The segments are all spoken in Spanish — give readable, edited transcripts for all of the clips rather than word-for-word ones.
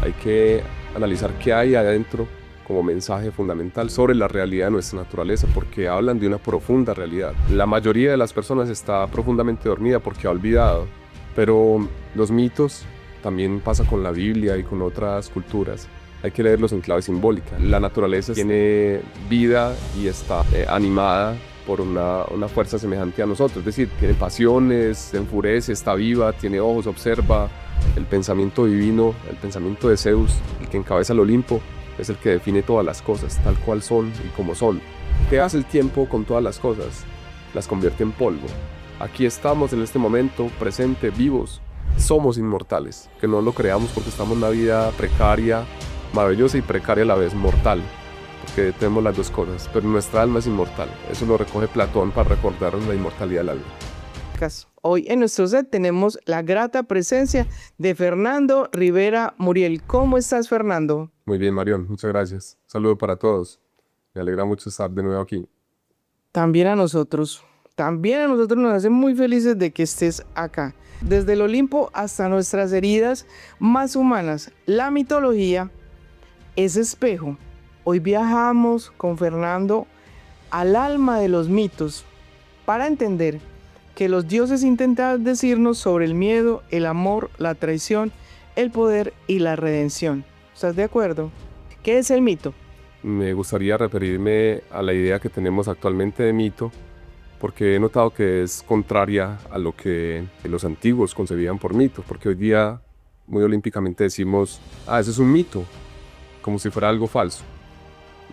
Hay que analizar qué hay adentro como mensaje fundamental sobre la realidad de nuestra naturaleza, porque hablan de una profunda realidad. La mayoría de las personas está profundamente dormida porque ha olvidado, pero los mitos también pasa con la Biblia y con otras culturas. Hay que leerlos en clave simbólica. La naturaleza tiene vida y está animada por una fuerza semejante a nosotros, es decir, tiene pasiones, se enfurece, está viva, tiene ojos, observa. El pensamiento divino, el pensamiento de Zeus, el que encabeza el Olimpo, es el que define todas las cosas, tal cual son y como son. ¿Qué hace el tiempo con todas las cosas? Las convierte en polvo. Aquí estamos en este momento, presente, vivos. Somos inmortales, que no lo creamos porque estamos en una vida precaria, maravillosa y precaria a la vez, mortal. Porque tenemos las dos cosas, pero nuestra alma es inmortal. Eso lo recoge Platón para recordarnos la inmortalidad del alma. Hoy en nuestro set tenemos la grata presencia de Fernando Rivera Muriel. ¿Cómo estás, Fernando? Muy bien, Marión, muchas gracias. Un saludo para todos. Me alegra mucho estar de nuevo aquí. También a nosotros nos hace muy felices de que estés acá. Desde el Olimpo hasta nuestras heridas más humanas, la mitología es espejo. Hoy viajamos con Fernando al alma de los mitos para entender que los dioses intentan decirnos sobre el miedo, el amor, la traición, el poder y la redención. ¿Estás de acuerdo? ¿Qué es el mito? Me gustaría referirme a la idea que tenemos actualmente de mito, porque he notado que es contraria a lo que los antiguos concebían por mito, porque hoy día muy olímpicamente decimos, ese es un mito, como si fuera algo falso.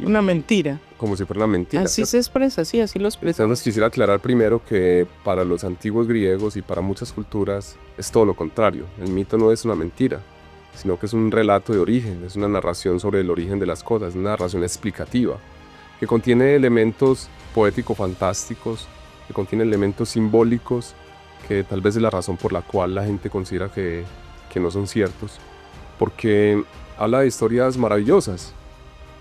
Una mentira. Como si fuera una mentira. Así se expresa, sí, así lo expresa. Entonces quisiera aclarar primero que para los antiguos griegos y para muchas culturas es todo lo contrario. El mito no es una mentira, sino que es un relato de origen, es una narración sobre el origen de las cosas, una narración explicativa, que contiene elementos poético-fantásticos, que contiene elementos simbólicos, que tal vez es la razón por la cual la gente considera que no son ciertos, porque habla de historias maravillosas,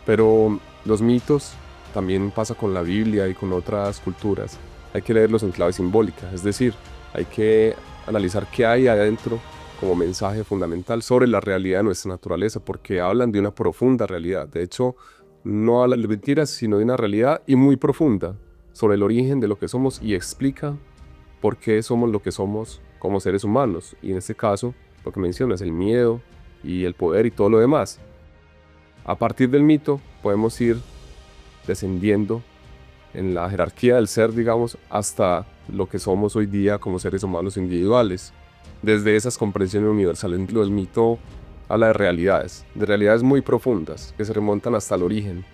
pero los mitos también pasa con la Biblia y con otras culturas. Hay que leerlos en clave simbólica, es decir, hay que analizar qué hay adentro como mensaje fundamental sobre la realidad de nuestra naturaleza, porque hablan de una profunda realidad. De hecho, no hablan de mentiras, sino de una realidad y muy profunda sobre el origen de lo que somos y explica por qué somos lo que somos como seres humanos. Y en este caso, lo que mencionas, el miedo y el poder y todo lo demás. A partir del mito podemos ir descendiendo en la jerarquía del ser, digamos, hasta lo que somos hoy día como seres humanos individuales. Desde esas comprensiones universales, el mito habla de realidades muy profundas que se remontan hasta el origen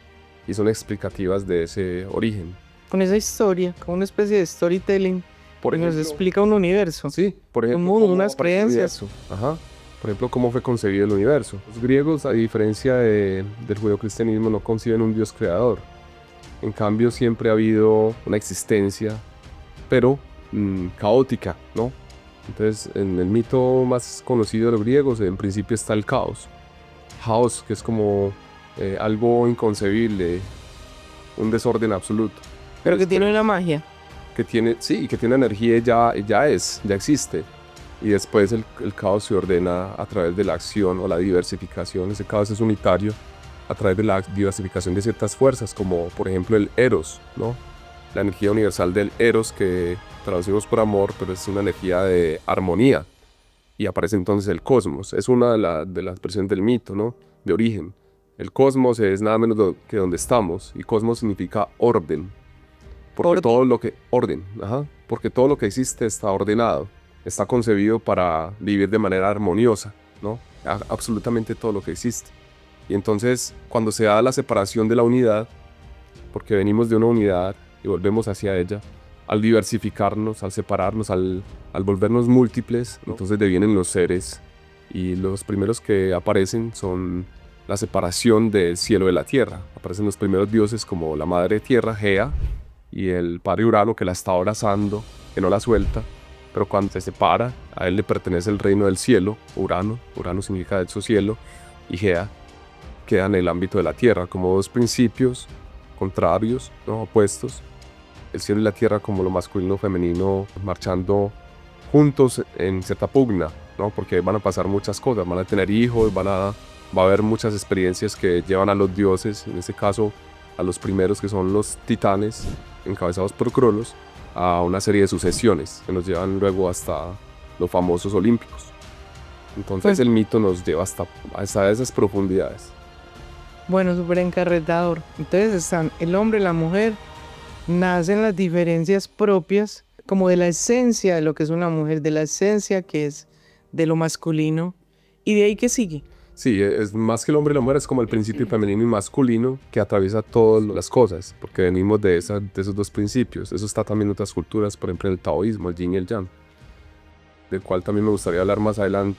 y son explicativas de ese origen. Con esa historia, con una especie de storytelling, Por ejemplo, nos explica un universo. Sí, por ejemplo, un mundo, unas creencias. Por ejemplo, cómo fue concebido el universo. Los griegos, a diferencia del judeocristianismo, no conciben un Dios creador. En cambio, siempre ha habido una existencia, pero caótica, ¿no? Entonces, en el mito más conocido de los griegos, en principio está el caos. Caos, que es como algo inconcebible, un desorden absoluto. Pero que tiene una magia. Que tiene energía y ya existe. Y después el caos se ordena a través de la acción o la diversificación. Ese caos es unitario a través de la diversificación de ciertas fuerzas, como por ejemplo el eros, ¿no? La energía universal del eros, que traducimos por amor, pero es una energía de armonía. Y aparece entonces el cosmos. Es una de las versiones del mito, ¿no? De origen. El cosmos es nada menos que donde estamos, y cosmos significa orden. Porque todo lo que existe está ordenado. Está concebido para vivir de manera armoniosa, ¿no? Absolutamente todo lo que existe. Y entonces, cuando se da la separación de la unidad, porque venimos de una unidad y volvemos hacia ella, al diversificarnos, al separarnos, al volvernos múltiples, ¿no? Entonces devienen los seres, y los primeros que aparecen son la separación del cielo de la tierra. Aparecen los primeros dioses como la madre tierra, Gea, y el padre Urano, que la está abrazando, que no la suelta. Pero cuando se separa, a él le pertenece el reino del cielo, Urano significa de hecho cielo, y Gea queda en el ámbito de la tierra, como dos principios contrarios, ¿no? Opuestos. El cielo y la tierra como lo masculino y femenino marchando juntos en cierta pugna, ¿no? Porque van a pasar muchas cosas, van a tener hijos, van a va a haber muchas experiencias que llevan a los dioses, en este caso a los primeros que son los titanes, encabezados por Cronos, a una serie de sucesiones que nos llevan luego hasta los famosos olímpicos. Entonces Pues- el mito nos lleva hasta esas profundidades. Bueno, súper encarretador. Entonces están el hombre, la mujer, nacen las diferencias propias, como de la esencia de lo que es una mujer, de la esencia que es de lo masculino, y de ahí que sigue. Sí, es más que el hombre y la mujer, es como el principio femenino y masculino que atraviesa todas las cosas, porque venimos de esos dos principios. Eso está también en otras culturas, por ejemplo en el taoísmo, el yin y el yang, del cual también me gustaría hablar más adelante.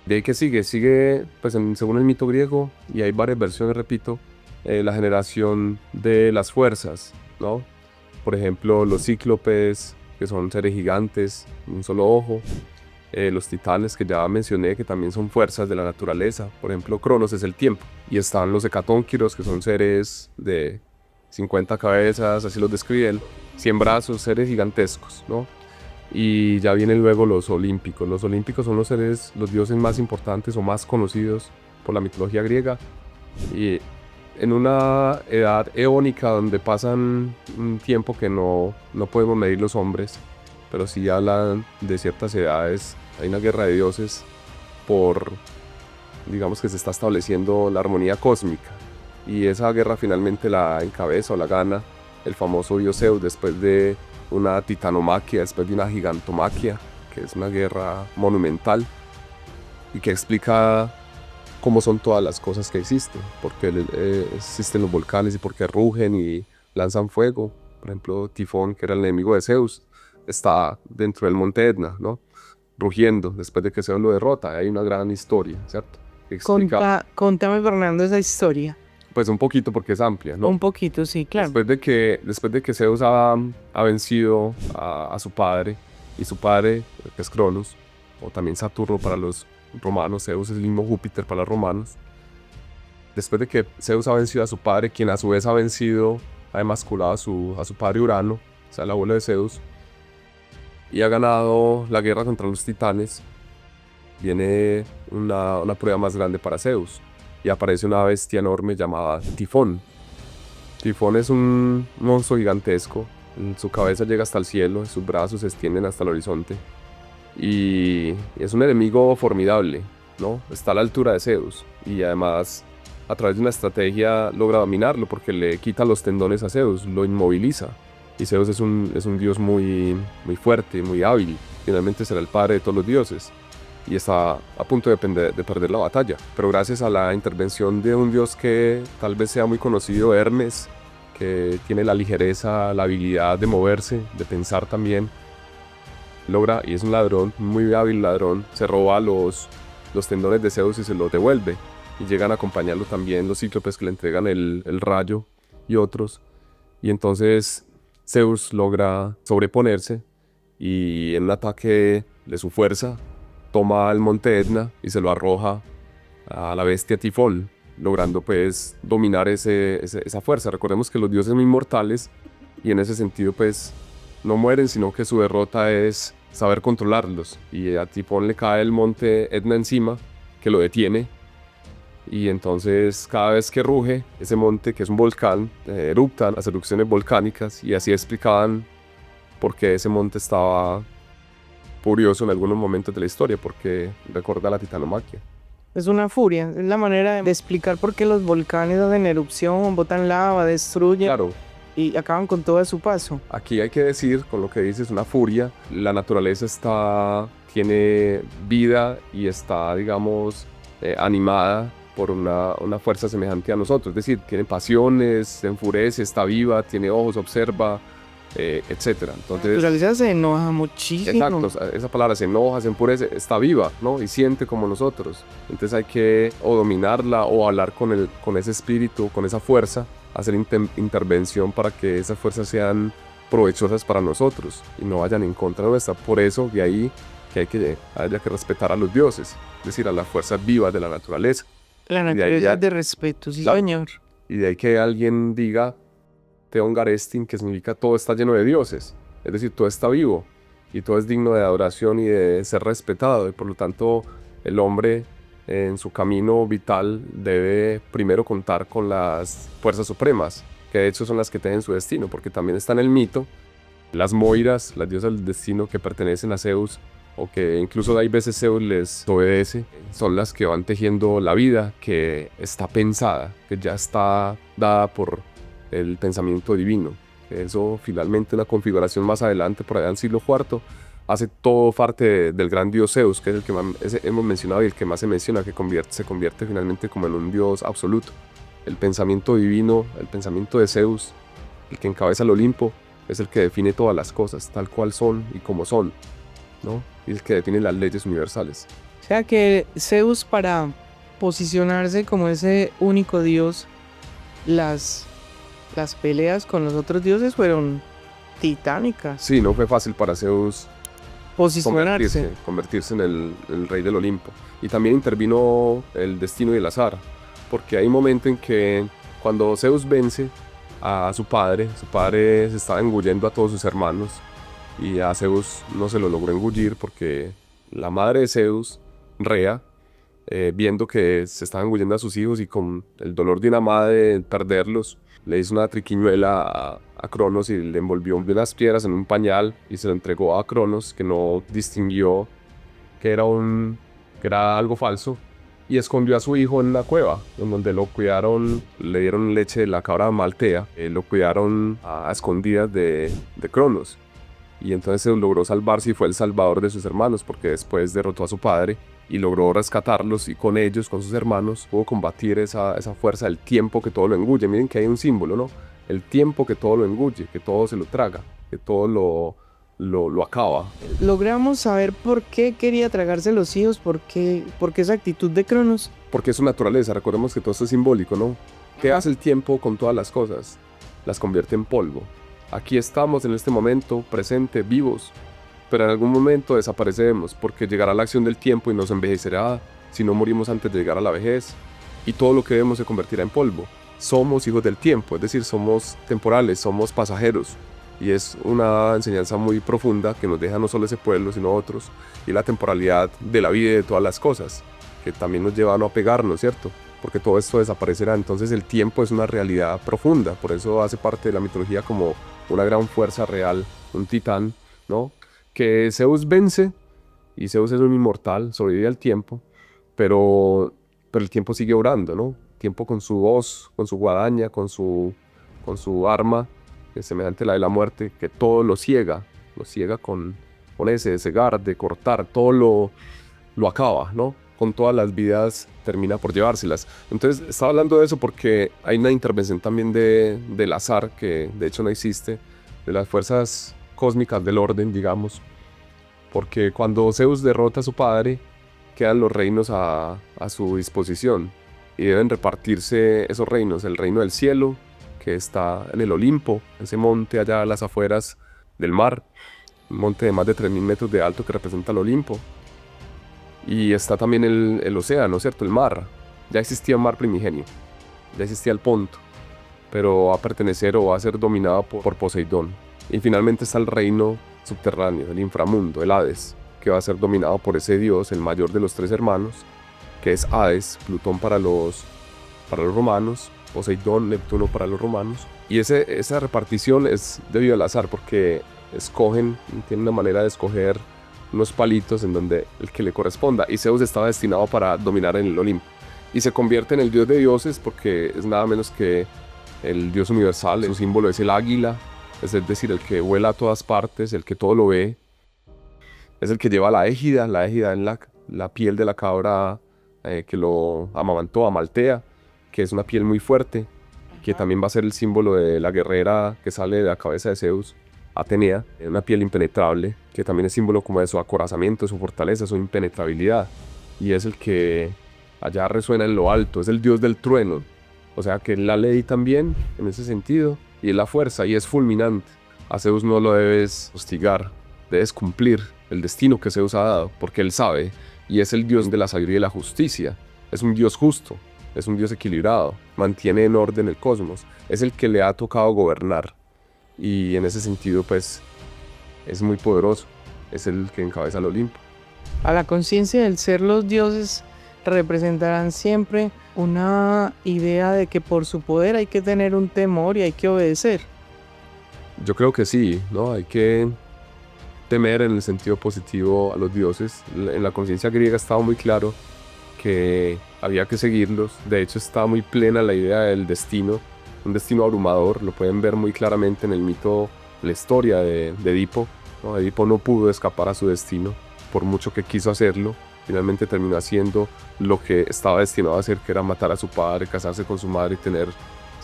De ahí que sigue pues según el mito griego, y hay varias versiones, repito, la generación de las fuerzas, ¿no? Por ejemplo, los cíclopes, que son seres gigantes, un solo ojo. Los titanes que ya mencioné, que también son fuerzas de la naturaleza. Por ejemplo, Cronos es el tiempo. Y están los hecatónquiros, que son seres de 50 cabezas, así los describe él, 100 brazos, seres gigantescos, ¿no? Y ya vienen luego los olímpicos. Los olímpicos son los dioses más importantes o más conocidos por la mitología griega. Y en una edad eónica donde pasan un tiempo que no podemos medir los hombres, pero sí hablan de ciertas edades. Hay una guerra de dioses digamos que se está estableciendo la armonía cósmica. Y esa guerra finalmente la encabeza o la gana el famoso dios Zeus después de una titanomaquia, después de una gigantomaquia, que es una guerra monumental y que explica cómo son todas las cosas que existen, por qué existen los volcanes y por qué rugen y lanzan fuego. Por ejemplo, Tifón, que era el enemigo de Zeus, está dentro del monte Etna, ¿no? Rugiendo después de que Zeus lo derrota. Hay una gran historia, ¿cierto? Que explica, Contame, Fernando, esa historia. pues un poquito porque es amplia, ¿no? Un poquito, sí, claro. Después de que Zeus ha vencido a su padre, y su padre, que es Cronos, o también Saturno para los romanos, Zeus es el mismo Júpiter para los romanos. Después de que Zeus ha vencido a su padre, quien a su vez ha emasculado a su padre Urano, o sea, el abuelo de Zeus, y ha ganado la guerra contra los titanes, viene una prueba más grande para Zeus, y aparece una bestia enorme llamada Tifón. Tifón es un monstruo gigantesco, su cabeza llega hasta el cielo, sus brazos se extienden hasta el horizonte, y es un enemigo formidable, ¿no? Está a la altura de Zeus, y además a través de una estrategia logra dominarlo porque le quita los tendones a Zeus, lo inmoviliza. Y Zeus es un dios muy fuerte, muy hábil. Finalmente será el padre de todos los dioses. Y está a punto de perder la batalla. Pero gracias a la intervención de un dios que tal vez sea muy conocido, Hermes, que tiene la ligereza, la habilidad de moverse, de pensar también, logra, y es un ladrón, muy hábil ladrón, se roba los tendones de Zeus y se los devuelve. Y llegan a acompañarlo también los cíclopes que le entregan el rayo y otros. Y entonces Zeus logra sobreponerse y en un ataque de su fuerza toma el monte Etna y se lo arroja a la bestia Tifón, logrando pues dominar esa fuerza. Recordemos que los dioses son inmortales y en ese sentido pues no mueren, sino que su derrota es saber controlarlos. Y a Tifón le cae el monte Etna encima, que lo detiene. Y entonces cada vez que ruge ese monte, que es un volcán, eruptan las erupciones volcánicas, y así explicaban por qué ese monte estaba furioso en algunos momentos de la historia, porque recuerda la titanomaquia. Es una furia, es la manera de explicar por qué los volcanes hacen erupción, botan lava, destruyen Claro, y acaban con todo a su paso. aquí hay que decir, con lo que dices, una furia. La naturaleza tiene vida y está, digamos, animada por una fuerza semejante a nosotros. Es decir, tiene pasiones, se enfurece, está viva, tiene ojos, observa, etc. La Entonces, naturaleza se enoja muchísimo. exacto, esa palabra, se enoja, se enfurece, está viva, ¿no? Y siente como nosotros. Entonces hay que o dominarla o hablar con ese espíritu, con esa fuerza, hacer intervención para que esas fuerzas sean provechosas para nosotros y no vayan en contra nuestra. Por eso de ahí que haya que respetar a los dioses, es decir, a las fuerzas vivas de la naturaleza. La Y de ahí naturaleza ya- es de respeto, sí, Claro. señor. Y de ahí que alguien diga Theon Garestin, que significa todo está lleno de dioses, es decir, todo está vivo y todo es digno de adoración y de ser respetado, y por lo tanto el hombre en su camino vital debe primero contar con las fuerzas supremas, que de hecho son las que tejen su destino, porque también está en el mito las Moiras, las diosas del destino que pertenecen a Zeus, o que incluso hay veces Zeus les obedece, son las que van tejiendo la vida que está pensada, que ya está dada por el pensamiento divino. Eso finalmente, una configuración más adelante, por allá en siglo IV, hace todo parte del gran dios Zeus, que es el que más hemos mencionado y el que más se menciona, que se convierte finalmente como en un dios absoluto. El pensamiento divino, el pensamiento de Zeus, el que encabeza el Olimpo, es el que define todas las cosas, tal cual son y como son, ¿no? Y el que define las leyes universales. O sea que Zeus, para posicionarse como ese único dios, las peleas con los otros dioses fueron titánicas. Sí, no fue fácil para Zeus Posicionarse. convertirse en el rey del Olimpo. Y también intervino el destino y el azar, porque hay un momento en que cuando Zeus vence a su padre se estaba engullendo a todos sus hermanos, y a Zeus no se lo logró engullir porque la madre de Zeus, Rea, viendo que se estaban engullendo a sus hijos y con el dolor de una madre de perderlos, le hizo una triquiñuela a Cronos y le envolvió unas piedras en un pañal y se lo entregó a Cronos, que no distinguió que era algo falso, y escondió a su hijo en una cueva, en donde lo cuidaron, le dieron leche de la cabra maltea, lo cuidaron a escondidas de Cronos. Y entonces se logró salvarse y fue el salvador de sus hermanos, porque después derrotó a su padre y logró rescatarlos, y con ellos, con sus hermanos, pudo combatir esa fuerza del tiempo que todo lo engulle. Miren que hay un símbolo, ¿no? El tiempo que todo lo engulle, que todo se lo traga, que todo lo acaba. Logramos saber por qué quería tragarse los hijos, por qué esa actitud de Cronos. Porque es su naturaleza, recordemos que todo esto es simbólico, ¿no? ¿Qué hace el tiempo con todas las cosas? Las convierte en polvo. Aquí estamos en este momento, presente, vivos, pero en algún momento desapareceremos, porque llegará la acción del tiempo y nos envejecerá si no morimos antes de llegar a la vejez, y todo lo que vemos se convertirá en polvo. Somos hijos del tiempo, es decir, somos temporales, somos pasajeros, y es una enseñanza muy profunda que nos deja no solo ese pueblo, sino otros, y la temporalidad de la vida y de todas las cosas, que también nos lleva a no apegarnos, ¿cierto? Porque todo esto desaparecerá. Entonces el tiempo es una realidad profunda, por eso hace parte de la mitología como una gran fuerza real, un titán, ¿no? Que Zeus vence, y Zeus es un inmortal, sobrevive al tiempo, pero el tiempo sigue obrando, ¿no? El tiempo con su voz, con su guadaña, con su arma, que es semejante a la de la muerte, que todo lo ciega con ese de cegar, de cortar, todo lo acaba, ¿no? Con todas las vidas termina por llevárselas. Entonces estaba hablando de eso porque hay una intervención también del azar, que de hecho no existe, de las fuerzas cósmicas del orden, digamos, porque cuando Zeus derrota a su padre, quedan los reinos a su disposición, y deben repartirse esos reinos: el reino del cielo, que está en el Olimpo, ese monte allá a las afueras del mar, un monte de más de 3000 metros de alto que representa el Olimpo. Y está también el océano, ¿cierto? El mar. Ya existía un mar primigenio, ya existía el Ponto, pero va a pertenecer o va a ser dominado por Poseidón. Y finalmente está el reino subterráneo, el inframundo, el Hades, que va a ser dominado por ese dios, el mayor de los tres hermanos, que es Hades, Plutón para los romanos, Poseidón, Neptuno para los romanos. Y esa repartición es debido al azar, porque tienen una manera de escoger unos palitos en donde el que le corresponda, y Zeus estaba destinado para dominar en el Olimpo, y se convierte en el dios de dioses porque es nada menos que el dios universal. Su símbolo es el águila, es decir, el que vuela a todas partes, el que todo lo ve, es el que lleva la égida en la piel de la cabra que lo amamantó, Amaltea, que es una piel muy fuerte, que también va a ser el símbolo de la guerrera que sale de la cabeza de Zeus, Atenea, una piel impenetrable, que también es símbolo como de su acorazamiento, su fortaleza, su impenetrabilidad, y es el que allá resuena en lo alto, es el dios del trueno, o sea que es la ley también en ese sentido, y es la fuerza, y es fulminante. A Zeus no lo debes hostigar, debes cumplir el destino que Zeus ha dado, porque él sabe, y es el dios de la sabiduría y la justicia, es un dios justo, es un dios equilibrado, mantiene en orden el cosmos, es el que le ha tocado gobernar. Y en ese sentido, pues, es muy poderoso, es el que encabeza el Olimpo. A la conciencia del ser los dioses representarán siempre una idea de que por su poder hay que tener un temor y hay que obedecer. Yo creo que sí, ¿no? Hay que temer en el sentido positivo a los dioses. En la conciencia griega estaba muy claro que había que seguirlos. De hecho, estaba muy plena la idea del destino, un destino abrumador. Lo pueden ver muy claramente en el mito, la historia de Edipo, ¿no? Edipo no pudo escapar a su destino, por mucho que quiso hacerlo. Finalmente terminó haciendo lo que estaba destinado a hacer, que era matar a su padre, casarse con su madre y tener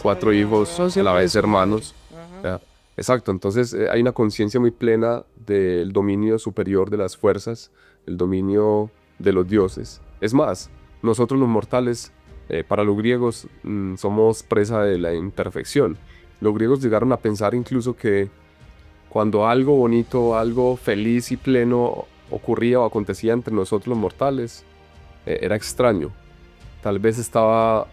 4 hijos a la vez hermanos. Ya, exacto, entonces hay una conciencia muy plena del dominio superior de las fuerzas, el dominio de los dioses. Es más, nosotros los mortales, para los griegos, somos presa de la imperfección. Los griegos llegaron a pensar incluso que cuando algo bonito, algo feliz y pleno ocurría o acontecía entre nosotros los mortales, era extraño. Tal vez estaba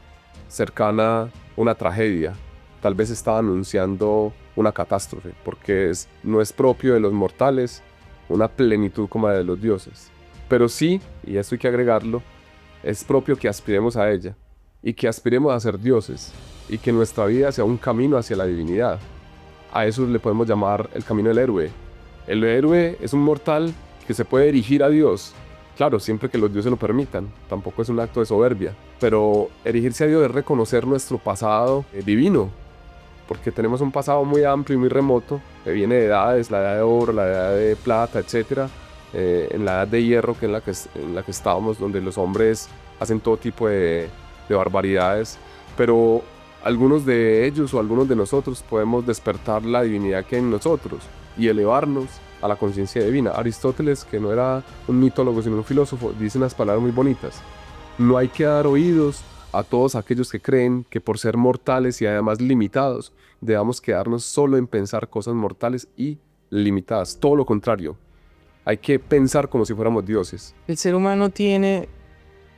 cercana una tragedia, tal vez estaba anunciando una catástrofe, porque no es propio de los mortales una plenitud como la de los dioses. Pero sí, y esto hay que agregarlo, es propio que aspiremos a ella, y que aspiremos a ser dioses, y que nuestra vida sea un camino hacia la divinidad. A eso le podemos llamar el camino del héroe. El héroe es un mortal que se puede dirigir a Dios, claro, siempre que los dioses lo permitan, tampoco es un acto de soberbia, pero erigirse a Dios es reconocer nuestro pasado divino, porque tenemos un pasado muy amplio y muy remoto, que viene de edades, la edad de oro, la edad de plata, etc., en la edad de hierro, que es en la que estábamos, donde los hombres hacen todo tipo de barbaridades, pero algunos de ellos o algunos de nosotros podemos despertar la divinidad que hay en nosotros y elevarnos a la conciencia divina. Aristóteles, que no era un mitólogo sino un filósofo, dice unas palabras muy bonitas: no hay que dar oídos a todos aquellos que creen que por ser mortales y además limitados debamos quedarnos solo en pensar cosas mortales y limitadas. Todo lo contrario, hay que pensar como si fuéramos dioses. El ser humano tiene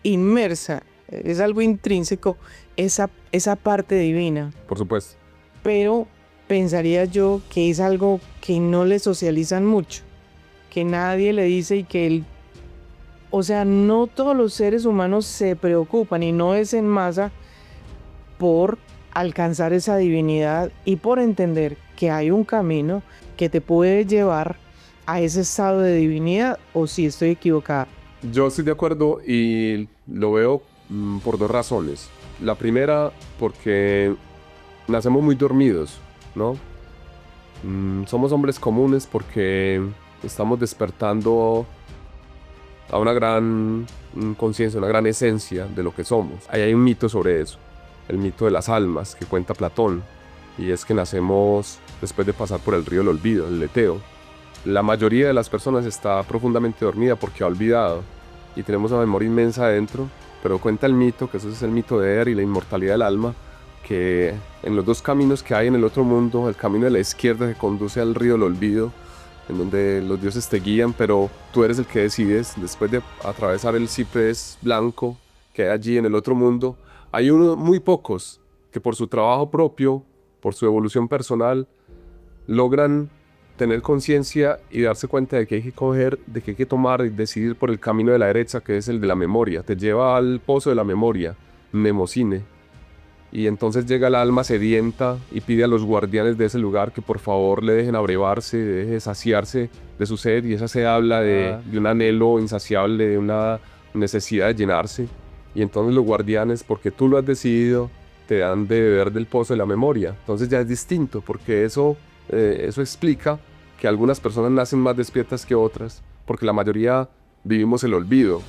inmersa, es algo intrínseco, esa parte divina. Por supuesto. Pero pensaría yo que es algo que no le socializan mucho, que nadie le dice y que él, o sea, no todos los seres humanos se preocupan y no es en masa por alcanzar esa divinidad y por entender que hay un camino que te puede llevar a ese estado de divinidad, o si estoy equivocada. Yo estoy de acuerdo y lo veo por 2 razones. La primera, porque nacemos muy dormidos, ¿no? Somos hombres comunes porque estamos despertando a una gran conciencia, una gran esencia de lo que somos. Ahí hay un mito sobre eso, el mito de las almas que cuenta Platón, y es que nacemos después de pasar por el río del olvido, el leteo. La mayoría de las personas está profundamente dormida porque ha olvidado y tenemos una memoria inmensa adentro, pero cuenta el mito, que eso es el mito de Er y la inmortalidad del alma, que en los 2 caminos que hay en el otro mundo, el camino de la izquierda que conduce al río del olvido, en donde los dioses te guían, pero tú eres el que decides. Después de atravesar el ciprés blanco que hay allí en el otro mundo, hay muy pocos que por su trabajo propio, por su evolución personal, logran tener conciencia y darse cuenta de que hay que coger, de que hay que tomar y decidir por el camino de la derecha, que es el de la memoria. Te lleva al pozo de la memoria, Mnemosine. Y entonces llega el alma sedienta y pide a los guardianes de ese lugar que por favor le dejen abrevarse, dejen saciarse de su sed, y esa sed habla de un anhelo insaciable, de una necesidad de llenarse. Y entonces los guardianes, porque tú lo has decidido, te dan de beber del pozo de la memoria. Entonces ya es distinto, porque eso explica que algunas personas nacen más despiertas que otras, porque la mayoría vivimos el olvido,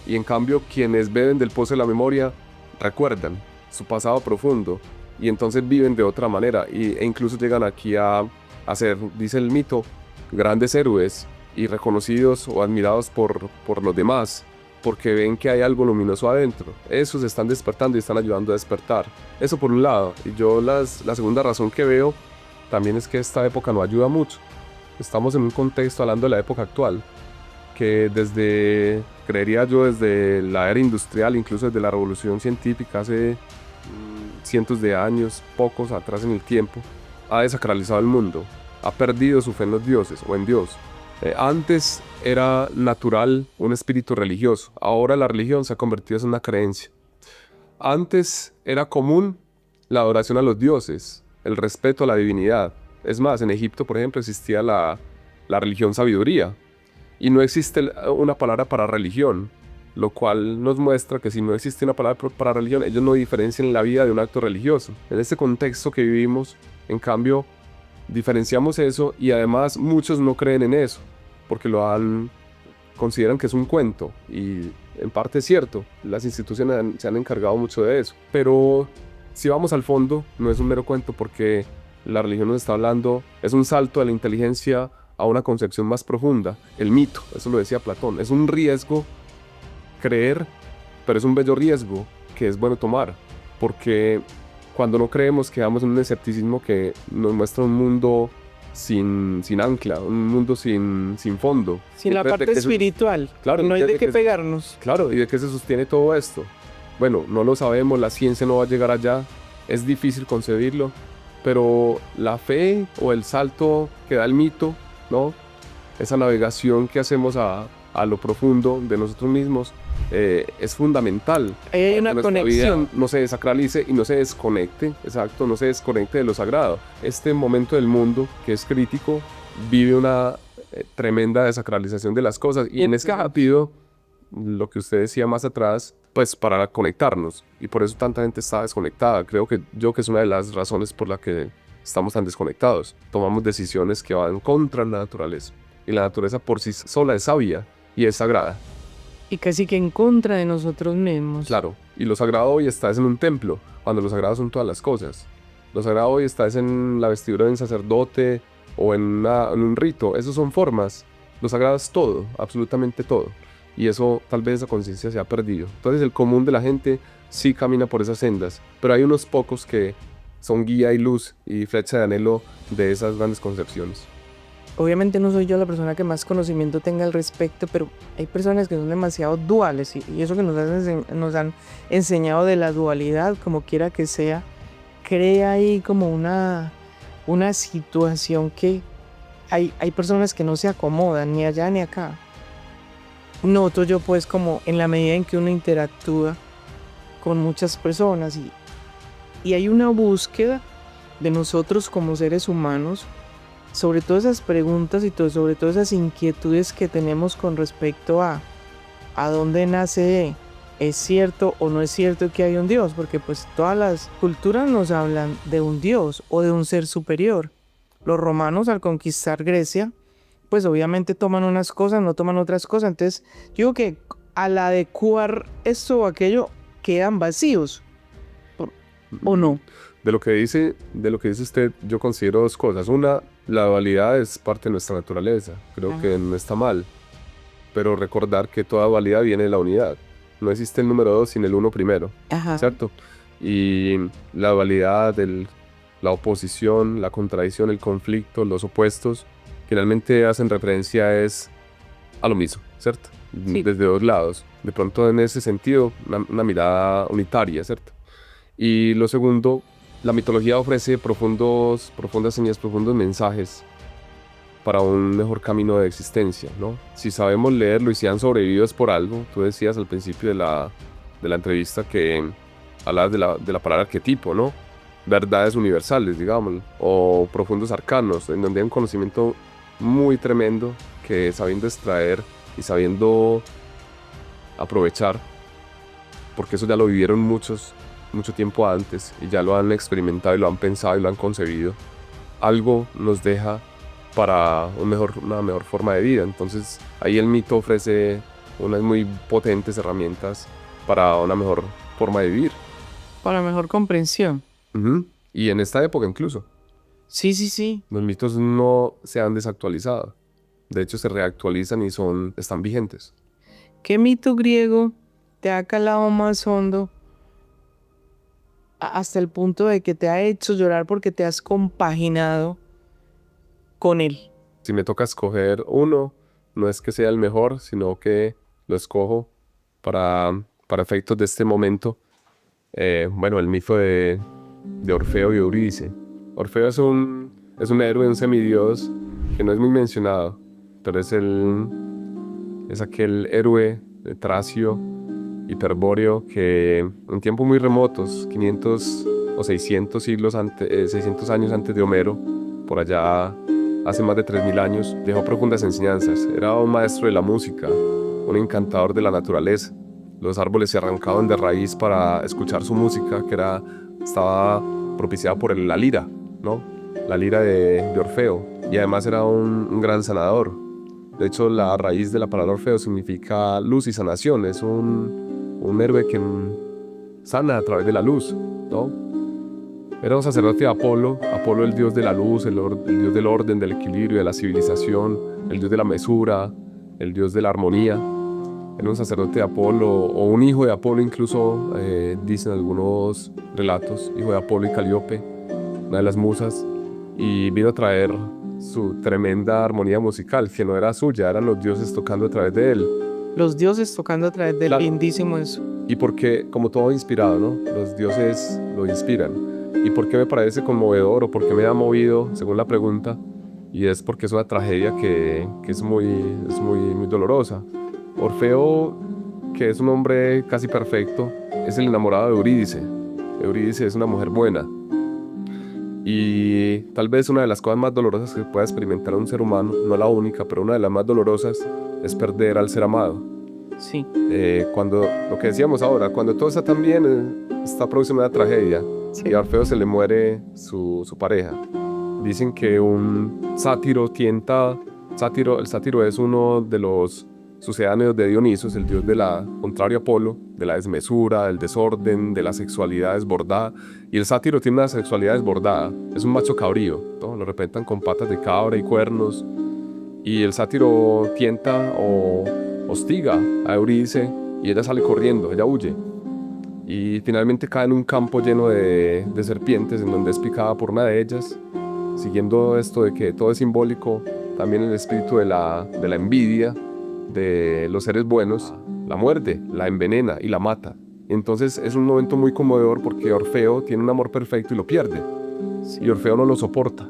y en cambio quienes beben del pozo de la memoria recuerdan su pasado profundo y entonces viven de otra manera e incluso llegan aquí a ser, dice el mito, grandes héroes y reconocidos o admirados por los demás, porque ven que hay algo luminoso adentro. Esos están despertando y están ayudando a despertar. Eso por un lado. Y yo la segunda razón que veo también es que esta época no ayuda mucho. Estamos en un contexto, hablando de la época actual, que creería yo, desde la era industrial, incluso desde la revolución científica hace cientos de años, pocos atrás en el tiempo, ha desacralizado el mundo, ha perdido su fe en los dioses o en Dios. Antes era natural un espíritu religioso, ahora la religión se ha convertido en una creencia. Antes era común la adoración a los dioses, el respeto a la divinidad. Es más, en Egipto, por ejemplo, existía la religión sabiduría y no existe una palabra para religión, lo cual nos muestra que si no existe una palabra para religión, ellos no diferencian la vida de un acto religioso. En este contexto que vivimos, en cambio, diferenciamos eso y además muchos no creen en eso, porque consideran que es un cuento y en parte es cierto, las instituciones se han encargado mucho de eso, pero si vamos al fondo, no es un mero cuento porque la religión nos está hablando, es un salto de la inteligencia a una concepción más profunda, el mito, eso lo decía Platón, es un riesgo creer, pero es un bello riesgo que es bueno tomar, porque cuando no creemos quedamos en un escepticismo que nos muestra un mundo sin ancla, un mundo sin fondo. Sin la parte espiritual, claro, no hay de qué pegarnos. Claro, ¿y de qué se sostiene todo esto? Bueno, no lo sabemos, la ciencia no va a llegar allá, es difícil concebirlo, pero la fe o el salto que da el mito, ¿no? Esa navegación que hacemos a lo profundo de nosotros mismos, es fundamental. Ahí hay una conexión. Vida no se desacralice y no se desconecte, exacto, no se desconecte de lo sagrado. Este momento del mundo, que es crítico, vive una tremenda desacralización de las cosas. Y en ese sentido, lo que usted decía más atrás, pues para conectarnos. Y por eso tanta gente está desconectada. Creo que es una de las razones por la que estamos tan desconectados. Tomamos decisiones que van contra la naturaleza. Y la naturaleza por sí sola es sabia y es sagrada. Y casi que en contra de nosotros mismos. Claro, y lo sagrado hoy está en un templo, cuando lo sagrado son todas las cosas. Lo sagrado hoy está en la vestidura de un sacerdote o en un rito, esos son formas. Lo sagrado es todo, absolutamente todo. Y eso, tal vez esa conciencia se ha perdido. Entonces el común de la gente sí camina por esas sendas, pero hay unos pocos que son guía y luz y flecha de anhelo de esas grandes concepciones. Obviamente no soy yo la persona que más conocimiento tenga al respecto, pero hay personas que son demasiado duales y eso que nos han enseñado de la dualidad, como quiera que sea, crea ahí como una situación que hay personas que no se acomodan ni allá ni acá. Noto yo pues como en la medida en que uno interactúa con muchas personas y hay una búsqueda de nosotros como seres humanos sobre todas esas preguntas y sobre todas esas inquietudes que tenemos con respecto a dónde nace, es cierto o no es cierto que hay un Dios, porque pues todas las culturas nos hablan de un Dios o de un ser superior. Los romanos al conquistar Grecia, pues obviamente toman unas cosas, no toman otras cosas, entonces yo digo que al adecuar esto o aquello quedan vacíos, ¿o no? De lo que dice usted, yo considero dos cosas. Una, la dualidad es parte de nuestra naturaleza. Creo que no está mal. Pero recordar que toda dualidad viene de la unidad. No existe el número 2 sin el 1 primero. ¿Cierto? Y la dualidad, la oposición, la contradicción, el conflicto, los opuestos, finalmente hacen referencia a lo mismo, ¿cierto? Sí. Desde dos lados. De pronto en ese sentido, una mirada unitaria, ¿cierto? Y lo segundo, la mitología ofrece profundas señas, profundos mensajes para un mejor camino de existencia, ¿no? Si sabemos leerlo y si han sobrevivido es por algo. Tú decías al principio de la entrevista que hablabas de la palabra arquetipo, ¿no? Verdades universales, digamos, o profundos arcanos, en donde hay un conocimiento muy tremendo que sabiendo extraer y sabiendo aprovechar, porque eso ya lo vivieron mucho tiempo antes y ya lo han experimentado y lo han pensado y lo han concebido, algo nos deja para una mejor forma de vida. Entonces ahí el mito ofrece unas muy potentes herramientas para una mejor forma de vivir, para mejor comprensión. Y en esta época incluso sí los mitos no se han desactualizado, de hecho se reactualizan y están vigentes. ¿Qué mito griego te ha calado más hondo hasta el punto de que te ha hecho llorar porque te has compaginado con él? Si me toca escoger uno, no es que sea el mejor, sino que lo escojo para efectos de este momento. El mito de Orfeo y Eurídice. Orfeo es un héroe, un semidios que no es muy mencionado, pero es aquel héroe de Tracio, hiperbóreo, que en tiempos muy remotos, 500 o 600 años antes de Homero, por allá hace más de 3000 años, dejó profundas enseñanzas. Era un maestro de la música, un encantador de la naturaleza. Los árboles se arrancaban de raíz para escuchar su música, estaba propiciada por la lira, ¿no? La lira de Orfeo, y además era un gran sanador. De hecho, la raíz de la palabra Orfeo significa luz y sanación. Es un héroe que sana a través de la luz, ¿no? Era un sacerdote de Apolo, el dios de la luz, el dios del orden, del equilibrio, de la civilización, el dios de la mesura, el dios de la armonía. Era un sacerdote de Apolo, o un hijo de Apolo incluso, dicen algunos relatos, hijo de Apolo y Calíope, una de las musas, y vino a traer su tremenda armonía musical, que no era suya, eran los dioses tocando a través de él. Los dioses tocando a través del lindísimo eso. Y porque, como todo inspirado, ¿no? Los dioses lo inspiran. ¿Y por qué me parece conmovedor o por qué me ha movido, según la pregunta? Y es porque es una tragedia que es muy dolorosa. Orfeo, que es un hombre casi perfecto, es el enamorado de Eurídice. Eurídice es una mujer buena. Y tal vez una de las cosas más dolorosas que pueda experimentar un ser humano, no la única, pero una de las más dolorosas, es perder al ser amado. Sí. Cuando, lo que decíamos ahora, cuando todo está tan bien, está próxima a una tragedia. Sí. Y a Orfeo se le muere su pareja. Dicen que un sátiro el sátiro es uno de los sucedáneos de Dioniso, es el dios contrario a Apolo, de la desmesura, del desorden, de la sexualidad desbordada. Y el sátiro tiene una sexualidad desbordada, es un macho cabrío, ¿no? Lo representan con patas de cabra y cuernos. Y el sátiro tienta o hostiga a Eurídice y ella sale corriendo, ella huye. Y finalmente cae en un campo lleno de serpientes, en donde es picada por una de ellas, siguiendo esto de que todo es simbólico, también el espíritu de la envidia de los seres buenos, la muerde, la envenena y la mata. Entonces es un momento muy conmovedor porque Orfeo tiene un amor perfecto y lo pierde. Sí. Y Orfeo no lo soporta,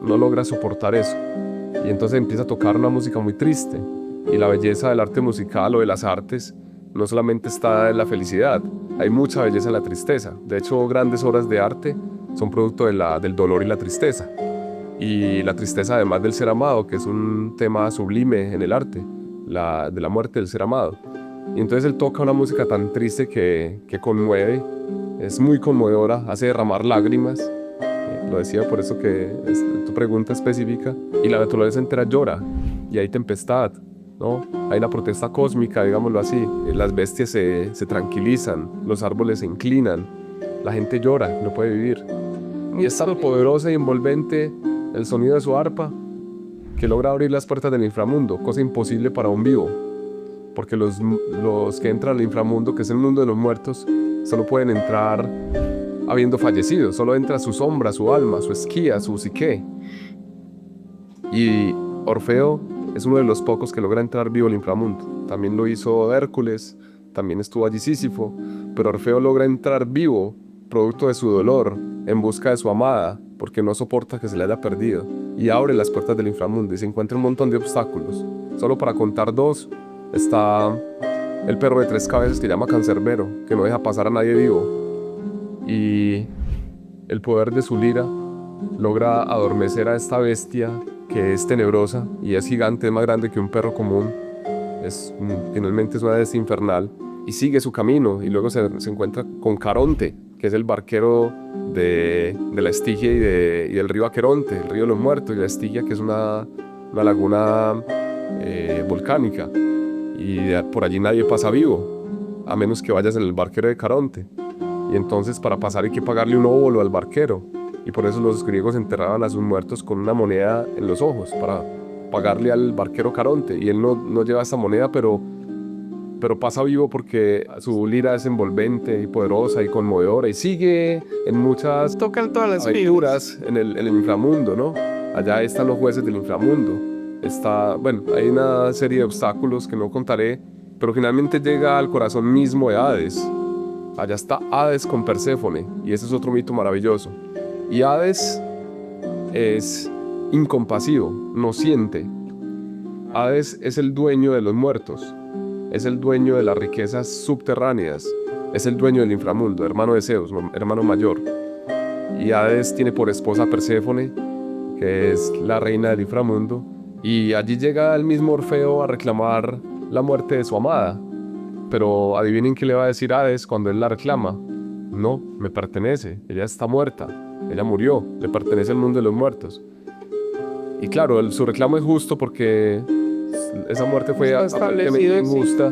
no logra soportar eso. Y entonces empieza a tocar una música muy triste. Y la belleza del arte musical o de las artes no solamente está en la felicidad, hay mucha belleza en la tristeza. De hecho, grandes obras de arte son producto del dolor y la tristeza. Y la tristeza además del ser amado, que es un tema sublime en el arte, de la muerte del ser amado. Y entonces él toca una música tan triste que conmueve, es muy conmovedora, hace derramar lágrimas. Lo decía por eso que es tu pregunta específica. Y la naturaleza entera llora, y hay tempestad, ¿no? Hay una protesta cósmica, digámoslo así. Las bestias se tranquilizan, los árboles se inclinan, la gente llora, no puede vivir. Y es tan poderosa y envolvente el sonido de su arpa que logra abrir las puertas del inframundo, cosa imposible para un vivo, porque los que entran al inframundo, que es el mundo de los muertos, solo pueden entrar habiendo fallecido, solo entra su sombra, su alma, su esquía, su psique. Y Orfeo es uno de los pocos que logra entrar vivo al inframundo. También lo hizo Hércules, también estuvo allí Sísifo, pero Orfeo logra entrar vivo, producto de su dolor, en busca de su amada, porque no soporta que se le haya perdido, y abre las puertas del inframundo y se encuentra un montón de obstáculos. Solo para contar dos, está el perro de 3 cabezas que llama Cancerbero, que no deja pasar a nadie vivo, y el poder de su lira logra adormecer a esta bestia que es tenebrosa y es gigante, es más grande que un perro común. Finalmente es una bestia infernal y sigue su camino, y luego se encuentra con Caronte, que es el barquero de la Estigia y del río Aqueronte, el río de los muertos, y la Estigia, que es una laguna volcánica, y por allí nadie pasa vivo, a menos que vayas en el barquero de Caronte. Y entonces para pasar hay que pagarle un óbolo al barquero, y por eso los griegos enterraban a sus muertos con una moneda en los ojos, para pagarle al barquero Caronte, y él no lleva esa moneda, pero pasa vivo porque su lira es envolvente y poderosa y conmovedora, y sigue en muchas tocan todas las aventuras en el inframundo, ¿no? Allá están los jueces del inframundo. Hay una serie de obstáculos que no contaré, pero finalmente llega al corazón mismo de Hades. Allá está Hades con Perséfone, y ese es otro mito maravilloso. Y Hades es incompasivo, no siente. Hades es el dueño de los muertos, es el dueño de las riquezas subterráneas, es el dueño del inframundo, hermano de Zeus, hermano mayor. Y Hades tiene por esposa a Perséfone, que es la reina del inframundo, y allí llega el mismo Orfeo a reclamar la muerte de su amada. Pero adivinen qué le va a decir Hades cuando él la reclama. No, me pertenece, ella está muerta, ella murió, le pertenece al mundo de los muertos. Y claro, su reclamo es justo porque esa muerte fue aparentemente injusta.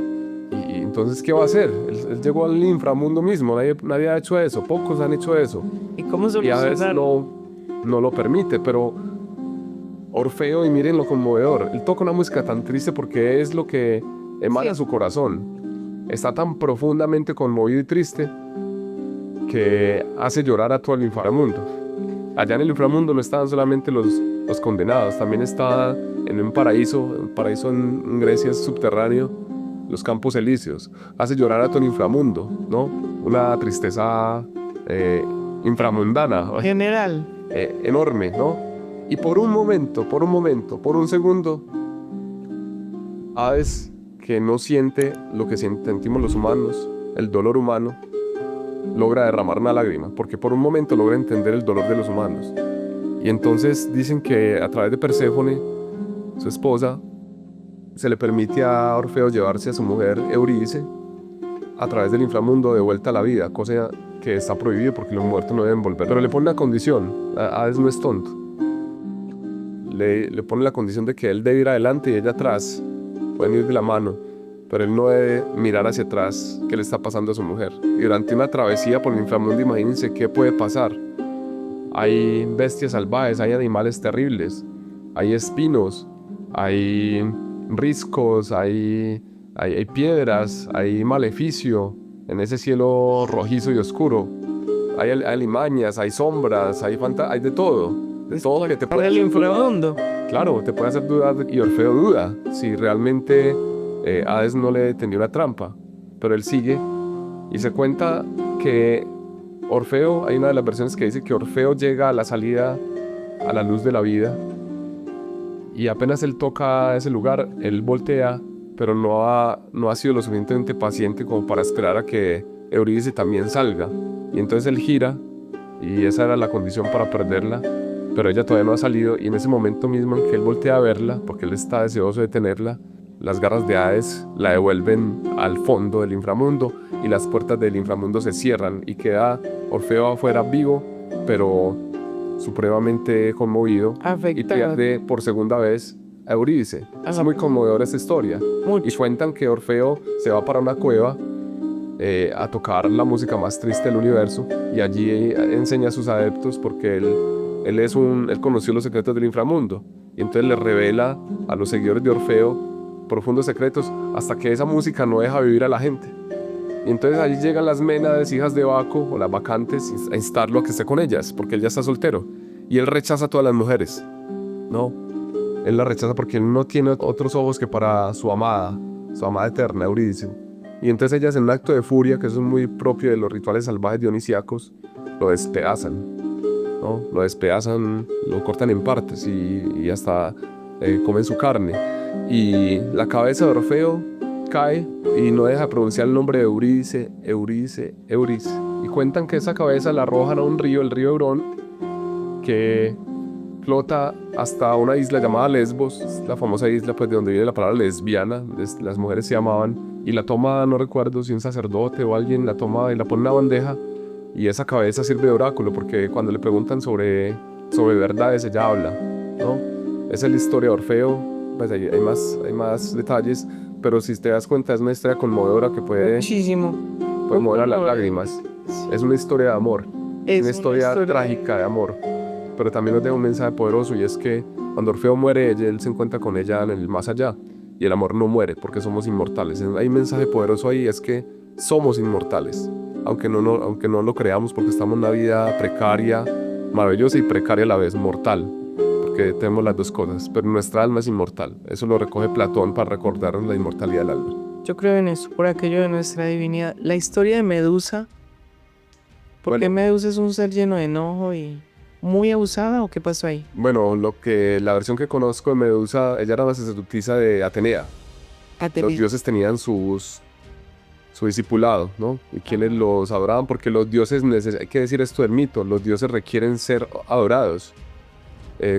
Y entonces, ¿qué va a hacer? Él llegó al inframundo mismo, nadie ha hecho eso, pocos han hecho eso. ¿Y cómo Y a veces no lo permite, pero Orfeo, y miren lo conmovedor, él toca una música tan triste porque es lo que emana su corazón. Está tan profundamente conmovido y triste que hace llorar a todo el inframundo. Allá en el inframundo no estaban solamente los condenados, también está en un paraíso en Grecia es subterráneo, los campos elíseos. Hace llorar a todo el inframundo, ¿no? Una tristeza inframundana. General. Enorme, ¿no? Y por un segundo, Hades, que no siente lo que sentimos los humanos, el dolor humano, logra derramar una lágrima, porque por un momento logra entender el dolor de los humanos. Y entonces dicen que a través de Perséfone, su esposa, se le permite a Orfeo llevarse a su mujer Eurídice a través del inframundo de vuelta a la vida, cosa que está prohibido porque los muertos no deben volver. Pero le pone una condición, Hades no es tonto. Le pone la condición de que él debe ir adelante y ella atrás, pueden ir de la mano, pero él no debe mirar hacia atrás qué le está pasando a su mujer. Y durante una travesía por el inframundo, imagínense qué puede pasar. Hay bestias salvajes, hay animales terribles, hay espinos, hay riscos, hay piedras, hay maleficio en ese cielo rojizo y oscuro. Hay alimañas, hay sombras, hay de todo. De todo que te puede el inframundo. Claro, te puede hacer dudar, y Orfeo duda si realmente Hades no le tendió una trampa, pero él sigue y se cuenta que Orfeo, hay una de las versiones que dice que Orfeo llega a la salida, a la luz de la vida, y apenas él toca ese lugar, él voltea, pero no ha sido lo suficientemente paciente como para esperar a que Eurídice también salga, y entonces él gira, y esa era la condición para perderla, pero ella todavía no ha salido, y en ese momento mismo en que él voltea a verla, porque él está deseoso de tenerla, las garras de Hades la devuelven al fondo del inframundo y las puertas del inframundo se cierran y queda Orfeo afuera vivo, pero supremamente conmovido. Afectado. Y pierde por segunda vez a Eurídice. Es muy conmovedora esta historia. Mucho. Y cuentan que Orfeo se va para una cueva a tocar la música más triste del universo y allí enseña a sus adeptos porque él conoció los secretos del inframundo y entonces le revela a los seguidores de Orfeo profundos secretos hasta que esa música no deja vivir a la gente. Y entonces allí llegan las Ménades, hijas de Baco, o las bacantes, a instarlo a que esté con ellas, porque él ya está soltero. Y él rechaza a todas las mujeres. No, él la rechaza porque él no tiene otros ojos que para su amada eterna, Eurídice. Y entonces ellas, en un acto de furia, que eso es muy propio de los rituales salvajes dionisíacos, lo despedazan, ¿no? Lo despedazan, lo cortan en partes y hasta comen su carne. Y la cabeza de Orfeo cae y no deja de pronunciar el nombre de Eurídice. Y cuentan que esa cabeza la arrojan a un río, el río Eurón, que flota hasta una isla llamada Lesbos, la famosa isla pues de donde viene la palabra lesbiana, las mujeres se llamaban, y la toma, no recuerdo si un sacerdote o alguien la toma y la pone en una bandeja, y esa cabeza sirve de oráculo, porque cuando le preguntan sobre verdades ella habla, ¿no? Esa es la historia de Orfeo. Pues hay más detalles, pero si te das cuenta es una historia conmovedora que puede mover a las lágrimas. Es una historia de amor, es una historia trágica de amor, pero también nos deja un mensaje poderoso, y es que cuando Orfeo muere, él se encuentra con ella en el más allá, y el amor no muere porque somos inmortales. Hay un mensaje poderoso ahí, es que somos inmortales, aunque no lo creamos, porque estamos en una vida precaria, maravillosa y precaria a la vez, mortal. Que tenemos las dos cosas, pero nuestra alma es inmortal. Eso lo recoge Platón para recordarnos la inmortalidad del alma. Yo creo en eso, por aquello de nuestra divinidad. La historia de Medusa, porque Medusa es un ser lleno de enojo y muy abusada o qué pasó ahí? Bueno, la versión que conozco de Medusa, ella era una sacerdotisa de Atenea. Los dioses tenían su discipulado, ¿no? Y quienes los adoraban, porque los dioses, hay que decir esto del mito, los dioses requieren ser adorados.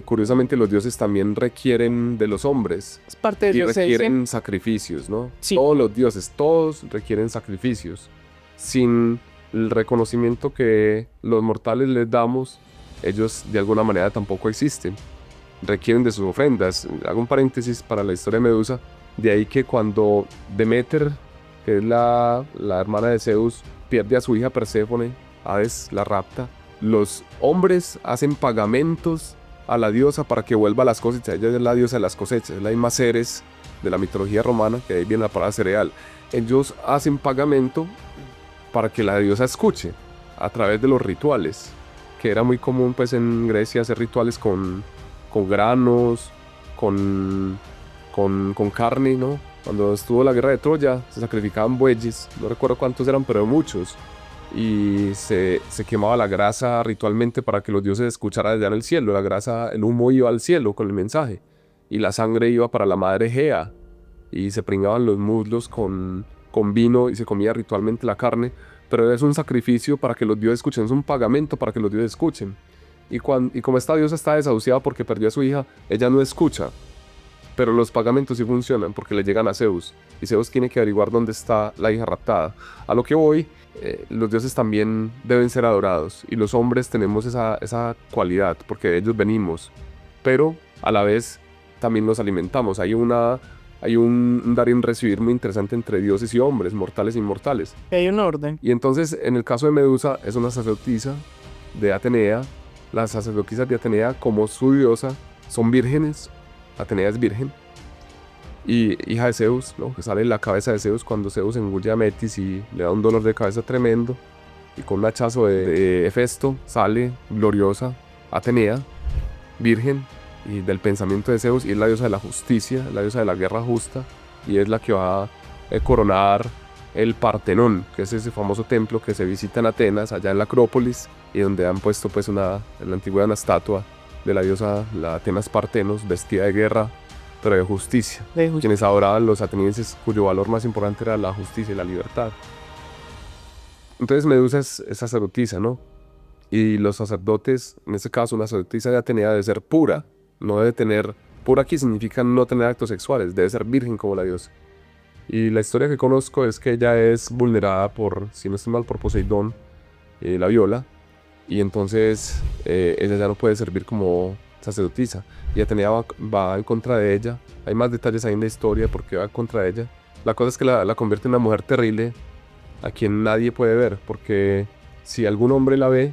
Curiosamente, los dioses también requieren de los hombres. Es parte de y Dios. requieren sacrificios, ¿no? Sí. Todos los dioses, todos requieren sacrificios. Sin el reconocimiento que los mortales les damos, ellos de alguna manera tampoco existen. Requieren de sus ofrendas. Hago un paréntesis para la historia de Medusa. De ahí que cuando Deméter, que es la hermana de Zeus, pierde a su hija Perséfone, Hades la rapta, los hombres hacen pagamentos a la diosa para que vuelva a las cosechas. Ella es la diosa de las cosechas, es la misma Ceres de la mitología romana, que de ahí viene la palabra cereal. Ellos hacen pagamento para que la diosa escuche a través de los rituales, que era muy común pues en Grecia hacer rituales con granos, con carne, ¿no? Cuando estuvo la guerra de Troya se sacrificaban bueyes, no recuerdo cuántos eran, pero muchos, y se quemaba la grasa ritualmente para que los dioses escucharan allá en el cielo. La grasa, el humo iba al cielo con el mensaje, y la sangre iba para la madre Gea, y se pringaban los muslos con vino y se comía ritualmente la carne, pero es un sacrificio para que los dioses escuchen, es un pagamento para que los dioses escuchen. Y como esta diosa está desahuciada porque perdió a su hija, ella no escucha, pero los pagamentos sí funcionan porque le llegan a Zeus, y Zeus tiene que averiguar dónde está la hija raptada. A lo que voy, los dioses también deben ser adorados, y los hombres tenemos esa cualidad porque de ellos venimos, pero a la vez también los alimentamos. Hay un dar y un recibir muy interesante entre dioses y hombres, mortales e inmortales. Hay un orden. Y entonces, en el caso de Medusa, es una sacerdotisa de Atenea. Las sacerdotisas de Atenea, como su diosa, son vírgenes. Atenea es virgen y hija de Zeus, ¿no? Que sale en la cabeza de Zeus cuando Zeus engulle a Metis y le da un dolor de cabeza tremendo, y con un hachazo de Hefesto sale gloriosa Atenea, virgen y del pensamiento de Zeus, y es la diosa de la justicia, la diosa de la guerra justa, y es la que va a coronar el Partenón, que es ese famoso templo que se visita en Atenas, allá en la Acrópolis, y donde han puesto pues en la antigüedad una estatua de la diosa, la Atenas Partenos, vestida de guerra, pero de justicia. Quienes adoraban los atenienses, cuyo valor más importante era la justicia y la libertad. Entonces Medusa es sacerdotisa, ¿no? Y los sacerdotes, en este caso una sacerdotisa de Atenea, debe ser pura, no debe tener, pura aquí significa no tener actos sexuales, debe ser virgen como la diosa. Y la historia que conozco es que ella es vulnerada si no estoy mal, por Poseidón, la viola, y entonces ella ya no puede servir como sacerdotisa, y Atenea va en contra de ella. Hay más detalles ahí en la historia porque va en contra de ella. La cosa es que la convierte en una mujer terrible a quien nadie puede ver, porque si algún hombre la ve,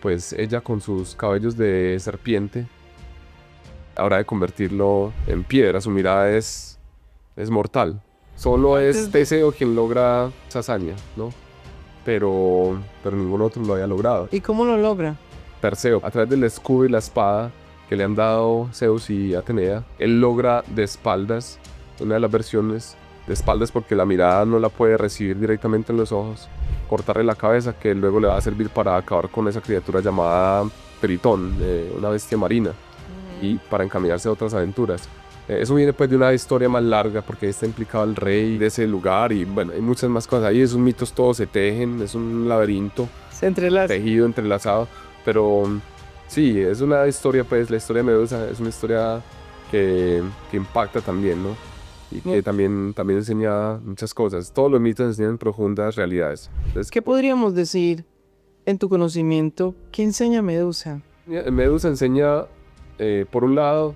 pues ella con sus cabellos de serpiente habrá de convertirlo en piedra. Su mirada es mortal. Solo es Teseo quien logra esa hazaña, ¿no? Pero ningún otro lo había logrado. ¿Y cómo lo logra? Perseo, a través del escudo y la espada que le han dado Zeus y Atenea, él logra de espaldas, una de las versiones, de espaldas porque la mirada no la puede recibir directamente en los ojos, cortarle la cabeza, que luego le va a servir para acabar con esa criatura llamada Tritón, una bestia marina, y para encaminarse a otras aventuras. Eso viene pues de una historia más larga, porque ahí está implicado el rey de ese lugar, y bueno, hay muchas más cosas ahí. Esos mitos todos se tejen, es un laberinto, se entrelaza, tejido, entrelazado, pero sí, es una historia, pues la historia de Medusa es una historia que impacta también, ¿no? Y que también enseña muchas cosas. Todos los mitos enseñan profundas realidades. Entonces, ¿qué podríamos decir en tu conocimiento? ¿Qué enseña Medusa? Medusa enseña, por un lado,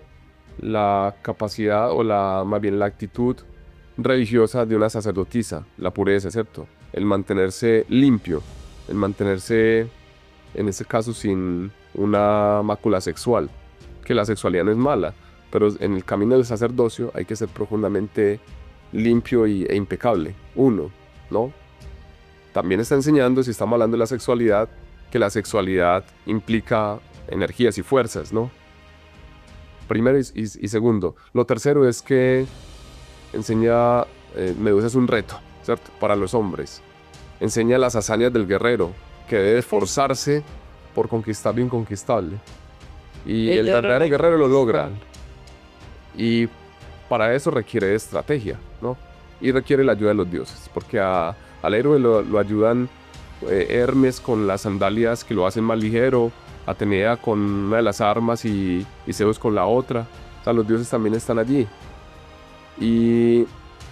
la capacidad o más bien la actitud religiosa de una sacerdotisa, la pureza, ¿cierto? El mantenerse limpio, el mantenerse, en este caso, sin una mácula sexual, que la sexualidad no es mala, pero en el camino del sacerdocio hay que ser profundamente limpio e impecable, uno, ¿no? También está enseñando, si estamos hablando de la sexualidad, que la sexualidad implica energías y fuerzas, ¿no? Primero y segundo. Lo tercero es que enseña, Medusa es un reto, ¿cierto? Para los hombres. Enseña las hazañas del guerrero, que debe esforzarse por conquistar lo inconquistable. Y el verdadero guerrero lo logra. Y para eso requiere estrategia, ¿no? Y requiere la ayuda de los dioses, porque al héroe lo ayudan Hermes con las sandalias que lo hacen más ligero, Atenea con una de las armas y Zeus con la otra. O sea, los dioses también están allí. Y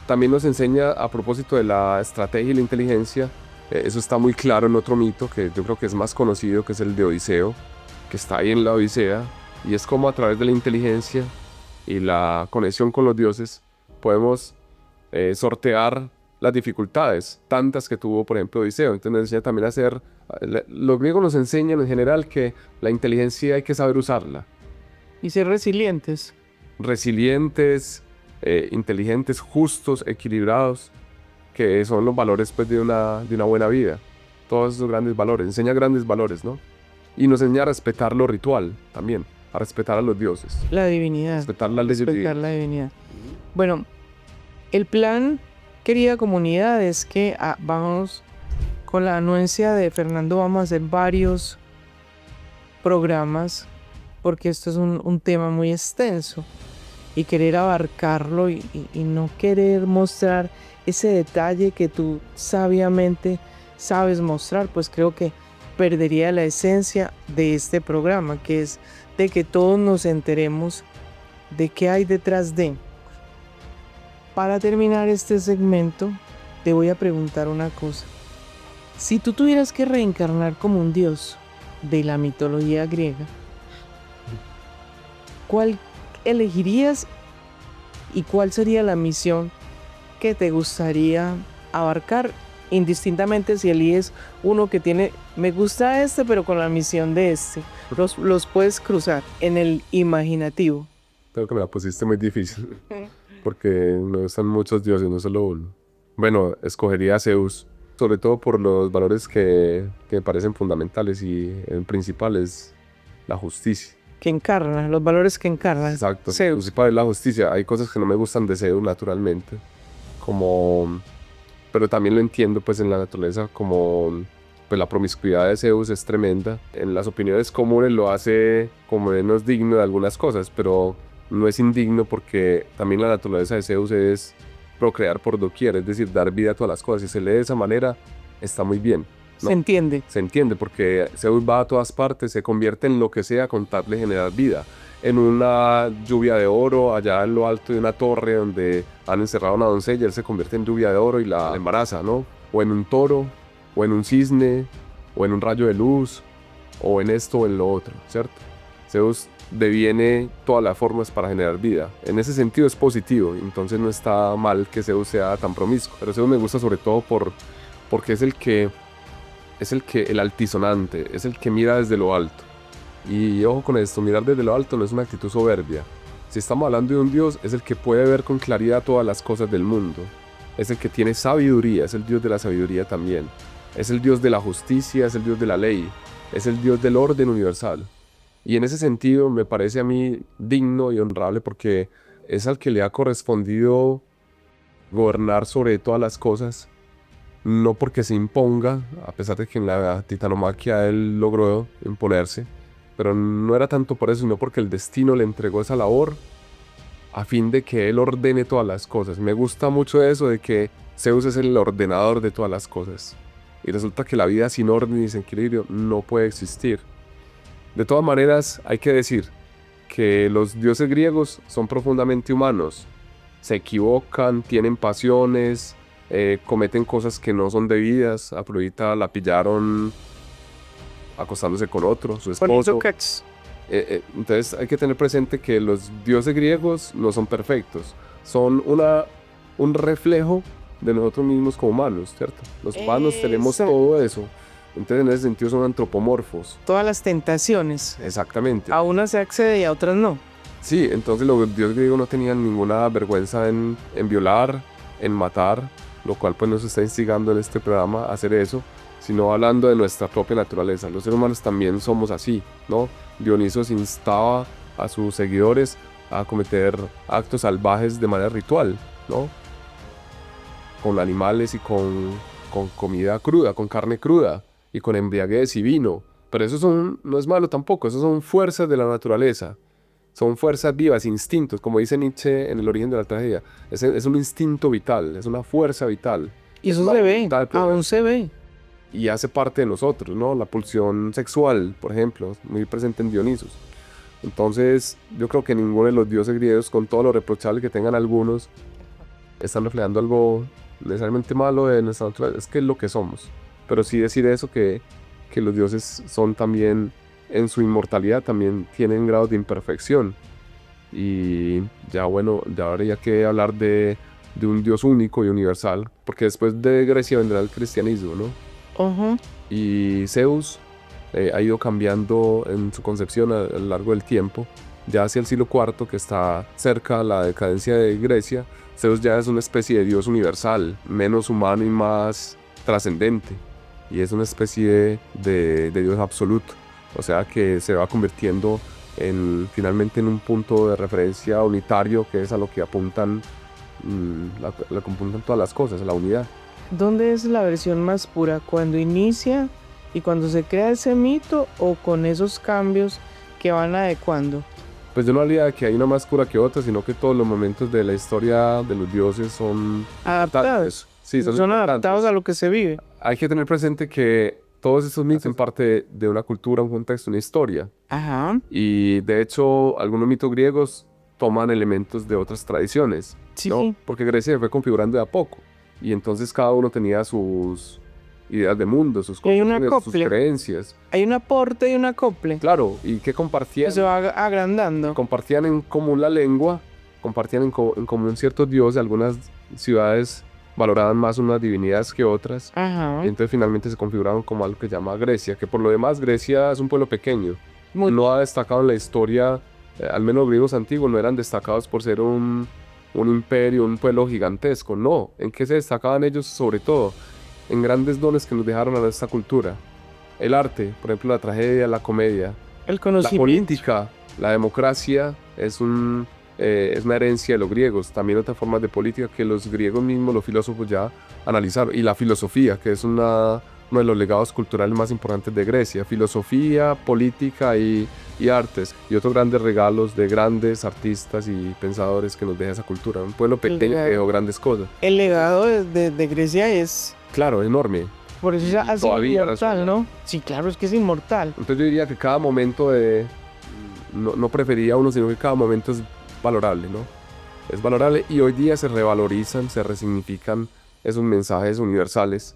también nos enseña, a propósito de la estrategia y la inteligencia, eso está muy claro en otro mito que yo creo que es más conocido, que es el de Odiseo, que está ahí en la Odisea, y es como a través de la inteligencia y la conexión con los dioses podemos sortear las dificultades, tantas que tuvo, por ejemplo, Odiseo. Entonces nos enseña también a hacer, los griegos nos enseñan en general que la inteligencia hay que saber usarla. Y ser resilientes. Resilientes, inteligentes, justos, equilibrados, que son los valores pues, de una buena vida. Todos esos grandes valores, enseña grandes valores, ¿no? Y nos enseña a respetar lo ritual también, a respetar a los dioses. La divinidad. Respetar las leyes divinas. Respetar la divinidad. Bueno, el plan, querida comunidad, es que vamos, con la anuencia de Fernando, vamos a hacer varios programas, porque esto es un tema muy extenso, y querer abarcarlo y no querer mostrar ese detalle que tú sabiamente sabes mostrar, pues creo que perdería la esencia de este programa, que es de que todos nos enteremos de qué hay detrás de. Para terminar este segmento, te voy a preguntar una cosa. Si tú tuvieras que reencarnar como un dios de la mitología griega, ¿cuál elegirías y cuál sería la misión que te gustaría abarcar? Indistintamente si eliges uno que tiene, me gusta este, pero con la misión de este. Los puedes cruzar en el imaginativo. Creo que me la pusiste muy difícil, porque no son muchos dioses, no solo uno. Bueno, escogería a Zeus, sobre todo por los valores que me parecen fundamentales, y el principal es la justicia. Que encarna, los valores que encarna. Exacto, el Zeus. principal es la justicia. Hay cosas que no me gustan de Zeus naturalmente, pero también lo entiendo pues en la naturaleza, como pues la promiscuidad de Zeus es tremenda. En las opiniones comunes lo hace como menos digno de algunas cosas, pero no es indigno, porque también la naturaleza de Zeus es procrear por doquier, es decir, dar vida a todas las cosas. Si se lee de esa manera, está muy bien, ¿no? Se entiende. Se entiende, porque Zeus va a todas partes, se convierte en lo que sea con tal de generar vida. En una lluvia de oro, allá en lo alto de una torre donde han encerrado a una doncella, él se convierte en lluvia de oro y la embaraza, ¿no? O en un toro, o en un cisne, o en un rayo de luz, o en esto o en lo otro, ¿cierto? Zeus deviene todas las formas para generar vida. En ese sentido es positivo, entonces no está mal que Zeus sea tan promiscuo. Pero Zeus me gusta sobre todo porque es el altisonante, es el que mira desde lo alto. Y ojo con esto, mirar desde lo alto no es una actitud soberbia. Si estamos hablando de un dios, es el que puede ver con claridad todas las cosas del mundo. Es el que tiene sabiduría, es el dios de la sabiduría también. Es el dios de la justicia, es el dios de la ley, es el dios del orden universal. Y en ese sentido me parece a mí digno y honrable, porque es al que le ha correspondido gobernar sobre todas las cosas, no porque se imponga, a pesar de que en la titanomaquia él logró imponerse, pero no era tanto por eso, sino porque el destino le entregó esa labor a fin de que él ordene todas las cosas. Me gusta mucho eso de que Zeus es el ordenador de todas las cosas, y resulta que la vida sin orden y sin equilibrio no puede existir. De todas maneras, hay que decir que los dioses griegos son profundamente humanos, se equivocan, tienen pasiones, cometen cosas que no son debidas. Afrodita la pillaron acostándose con otro, su esposo. Entonces hay que tener presente que los dioses griegos no son perfectos, son un reflejo de nosotros mismos como humanos, ¿cierto? Los humanos tenemos todo eso, entonces en ese sentido son antropomorfos. Todas las tentaciones. Exactamente. A unas se accede y a otras no. Sí, entonces los dioses griegos no tenían ninguna vergüenza en violar, en matar, lo cual pues nos está instigando en este programa a hacer eso, sino hablando de nuestra propia naturaleza. Los seres humanos también somos así, ¿no? Dioniso instaba a sus seguidores a cometer actos salvajes de manera ritual, ¿no? Con animales y con comida cruda, con carne cruda y con embriaguez y vino, Pero no es malo tampoco, eso son fuerzas de la naturaleza. Son fuerzas vivas, instintos, como dice Nietzsche en El origen de la tragedia. Es un instinto vital, es una fuerza vital. Y Es eso una se ve, voluntad propia. aún se ve. Y hace parte de nosotros, ¿no? La pulsión sexual, por ejemplo, muy presente en Dionisos. Entonces, yo creo que ninguno de los dioses griegos, con todo lo reprochable que tengan algunos, están reflejando algo necesariamente malo de nuestra naturaleza. Es que es lo que somos. Pero sí decir eso, que los dioses son también, en su inmortalidad, también tienen grados de imperfección. Y ya bueno, ya habría que hablar de un dios único y universal, porque después de Grecia vendrá el cristianismo, ¿no? Ujú. Y Zeus ha ido cambiando en su concepción a lo largo del tiempo. Ya hacia el siglo IV, que está cerca de la decadencia de Grecia, Zeus ya es una especie de dios universal, menos humano y más trascendente. Y es una especie de dios absoluto. O sea que se va convirtiendo finalmente en un punto de referencia unitario, que es a lo que apuntan, lo que apuntan todas las cosas, a la unidad. ¿Dónde es la versión más pura? ¿Cuando inicia y cuando se crea ese mito o con esos cambios que van adecuando? Pues yo no haría que hay una más pura que otra, sino que todos los momentos de la historia de los dioses son Adaptados. Sí, son importantes. Adaptados a lo que se vive. Hay que tener presente que todos estos mitos son parte de una cultura, un contexto, una historia. Ajá. Y de hecho, algunos mitos griegos toman elementos de otras tradiciones, Sí. ¿no? Porque Grecia se fue configurando de a poco. Y entonces cada uno tenía sus ideas de mundo, sus Y hay un concepciones, sus acople. creencias. Hay un aporte y un acople. Claro, y que compartían. Que se va agrandando. Compartían en común la lengua, compartían en común ciertos dioses. Algunas ciudades valoraban más unas divinidades que otras. Ajá. Y entonces finalmente se configuraron como algo que se llama Grecia, que por lo demás Grecia es un pueblo pequeño. Muy- No ha destacado en la historia, al menos los griegos antiguos no eran destacados por ser un imperio, un pueblo gigantesco. No, ¿en qué se destacaban ellos sobre todo? En grandes dones que nos dejaron a nuestra cultura. El arte, por ejemplo, la tragedia, la comedia. El La conocimiento. política, la democracia es una herencia de los griegos. También otras formas de política que los griegos mismos, los filósofos ya analizaron. Y la filosofía, que es uno de los legados culturales más importantes de Grecia. Filosofía, política y artes. Y otros grandes regalos de grandes artistas y pensadores que nos deja esa cultura. Un pueblo pequeño que dejó grandes cosas. El legado de Grecia es, Claro, enorme. por eso ya así Todavía inmortal, resuena. ¿no? Sí, claro, es que es inmortal. Entonces yo diría que cada momento no preferiría uno, sino que cada momento es valorable, ¿no? Es valorable y hoy día se revalorizan, se resignifican esos mensajes universales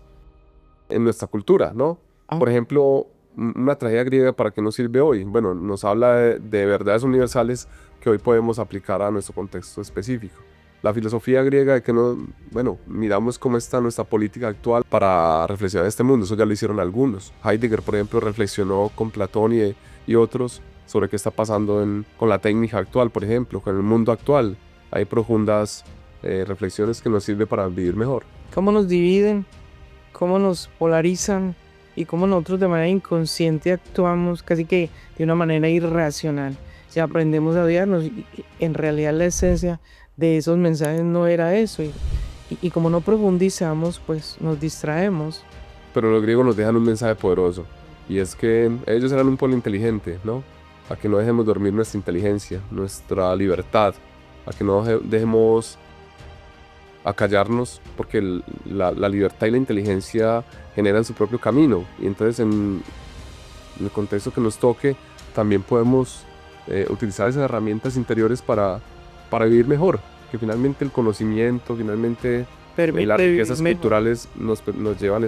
en nuestra cultura, ¿no? Ah. Por ejemplo, una tragedia griega, ¿para qué nos sirve hoy? Bueno, nos habla de verdades universales que hoy podemos aplicar a nuestro contexto específico. La filosofía griega de que miramos cómo está nuestra política actual para reflexionar este mundo, eso ya lo hicieron algunos. Heidegger, por ejemplo, reflexionó con Platón y otros sobre qué está pasando con la técnica actual, por ejemplo, con el mundo actual. Hay profundas reflexiones que nos sirven para vivir mejor. ¿Cómo nos dividen? ¿Cómo nos polarizan? Y cómo nosotros de manera inconsciente actuamos casi que de una manera irracional. Si aprendemos a odiarnos, en realidad la esencia de esos mensajes no era eso. Y como no profundizamos, pues nos distraemos. Pero los griegos nos dejan un mensaje poderoso. Y es que ellos eran un pueblo inteligente, ¿no? A que no dejemos dormir nuestra inteligencia, nuestra libertad. A que no dejemos acallarnos, porque la libertad y la inteligencia generan su propio camino. Y entonces en el contexto que nos toque, también podemos utilizar esas herramientas interiores para vivir mejor. Que finalmente el conocimiento, finalmente las riquezas culturales nos llevan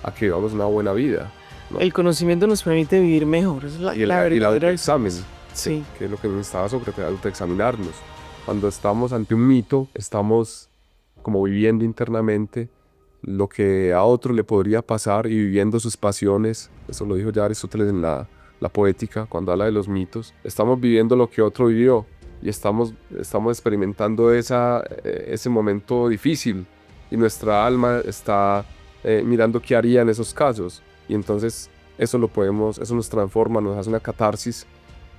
a que vivamos una buena vida, ¿no? El conocimiento nos permite vivir mejor. Esa es la Y el verdadera- examen, Sí. que es lo que necesitaba Sócrates, autoexaminarnos. Cuando estamos ante un mito, estamos como viviendo internamente lo que a otro le podría pasar y viviendo sus pasiones. Eso lo dijo ya Aristóteles en la Poética, cuando habla de los mitos. Estamos viviendo lo que otro vivió y estamos experimentando ese momento difícil, y nuestra alma está mirando qué haría en esos casos. Y entonces eso nos transforma, nos hace una catarsis,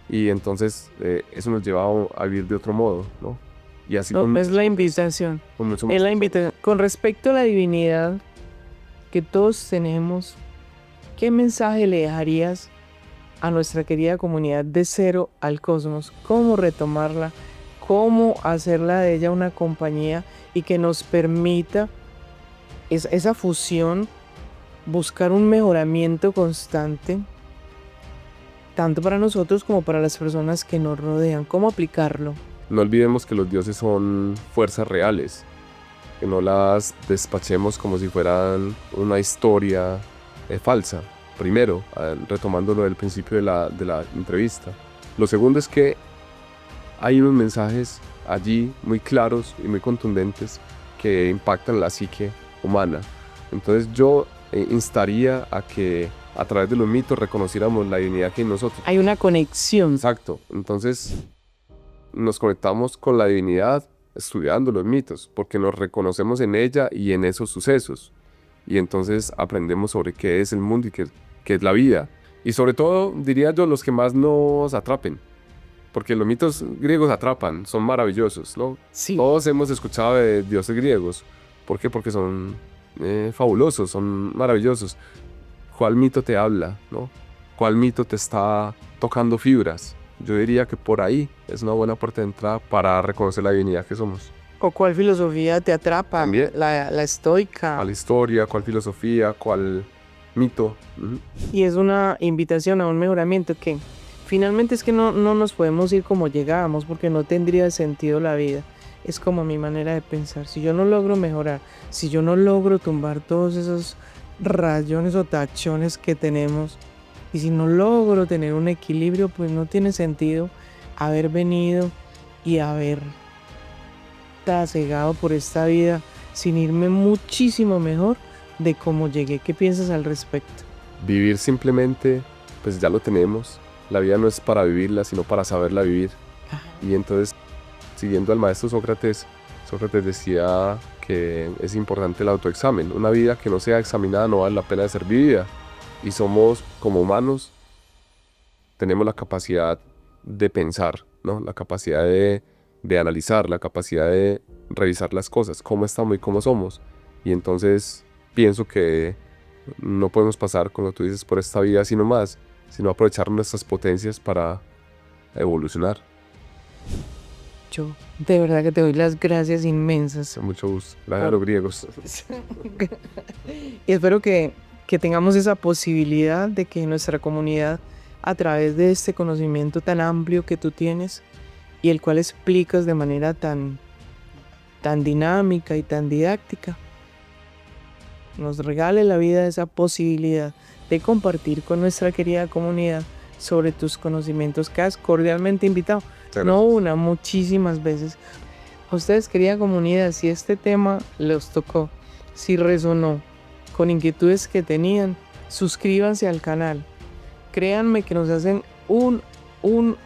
y entonces eso nos lleva a vivir de otro modo, ¿no? Y así No, es la invitación. Es la invitación. Con respecto a la divinidad que todos tenemos, ¿qué mensaje le dejarías a nuestra querida comunidad de Cero al Cosmos? ¿Cómo retomarla? ¿Cómo hacerla de ella una compañía y que nos permita esa fusión, buscar un mejoramiento constante, tanto para nosotros como para las personas que nos rodean? ¿Cómo aplicarlo? No olvidemos que los dioses son fuerzas reales, que no las despachemos como si fueran una historia falsa. Primero, retomando lo del principio de la entrevista. Lo segundo es que hay unos mensajes allí muy claros y muy contundentes que impactan la psique humana. Entonces yo instaría a que a través de los mitos reconociéramos la divinidad que hay en nosotros. Hay una conexión. Exacto. Entonces nos conectamos con la divinidad estudiando los mitos, porque nos reconocemos en ella y en esos sucesos. Y entonces aprendemos sobre qué es el mundo y qué es la vida. Y sobre todo, diría yo, los que más nos atrapen. Porque los mitos griegos atrapan, son maravillosos, ¿no? Sí. Todos hemos escuchado de dioses griegos. ¿Por qué? Porque son fabulosos, son maravillosos. ¿Cuál mito te habla, no? ¿Cuál mito te está tocando fibras? Yo diría que por ahí es una buena puerta de entrada para reconocer la divinidad que somos. ¿O cuál filosofía te atrapa? También. La estoica. ¿Cuál historia? ¿Cuál filosofía? ¿Cuál mito? Y es una invitación a un mejoramiento que finalmente es que no nos podemos ir como llegábamos, porque no tendría sentido la vida. Es como mi manera de pensar. Si yo no logro mejorar, si yo no logro tumbar todos esos rayones o tachones que tenemos, y si no logro tener un equilibrio, pues no tiene sentido haber venido y haber trasegado por esta vida sin irme muchísimo mejor de cómo llegué. ¿Qué piensas al respecto? Vivir simplemente, pues ya lo tenemos. La vida no es para vivirla, sino para saberla vivir. Y entonces, siguiendo al maestro Sócrates, Sócrates decía que es importante el autoexamen. Una vida que no sea examinada no vale la pena de ser vivida. Y somos, como humanos, tenemos la capacidad de pensar, ¿no? La capacidad de analizar, la capacidad de revisar las cosas, cómo estamos y cómo somos. Y entonces pienso que no podemos pasar, como tú dices, por esta vida así nomás, sino aprovechar nuestras potencias para evolucionar. Yo de verdad que te doy las gracias inmensas. Con mucho gusto. Gracias a los griegos. Y espero que tengamos esa posibilidad de que nuestra comunidad, a través de este conocimiento tan amplio que tú tienes y el cual explicas de manera tan dinámica y tan didáctica, nos regale la vida esa posibilidad de compartir con nuestra querida comunidad sobre tus conocimientos. Quedas cordialmente invitado. No una, muchísimas veces. A ustedes, querida comunidad, si este tema los tocó, si resonó con inquietudes que tenían, suscríbanse al canal. Créanme que nos hacen un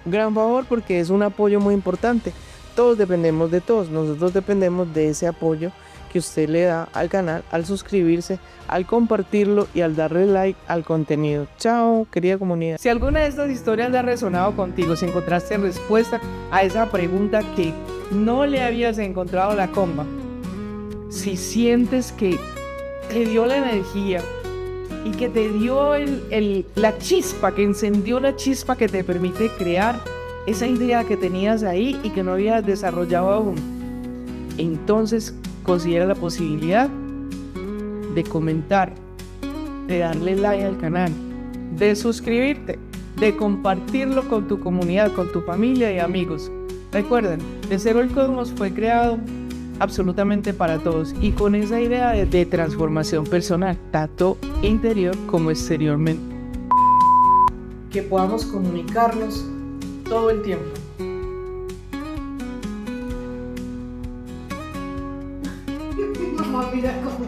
gran favor, porque es un apoyo muy importante. Todos dependemos de todos. Nosotros dependemos de ese apoyo que usted le da al canal al suscribirse, al compartirlo y al darle like al contenido. Chao, querida comunidad. Si alguna de estas historias ha resonado contigo, si encontraste respuesta a esa pregunta que no le habías encontrado la comba, si sientes que te dio la energía y que te dio la chispa, que encendió la chispa que te permite crear esa idea que tenías ahí y que no habías desarrollado aún, entonces considera la posibilidad de comentar, de darle like al canal, de suscribirte, de compartirlo con tu comunidad, con tu familia y amigos. Recuerden, De Cero al Cosmos fue creado absolutamente para todos y con esa idea de transformación personal, tanto interior como exteriormente. Que podamos comunicarnos todo el tiempo. Mamá, mira cómo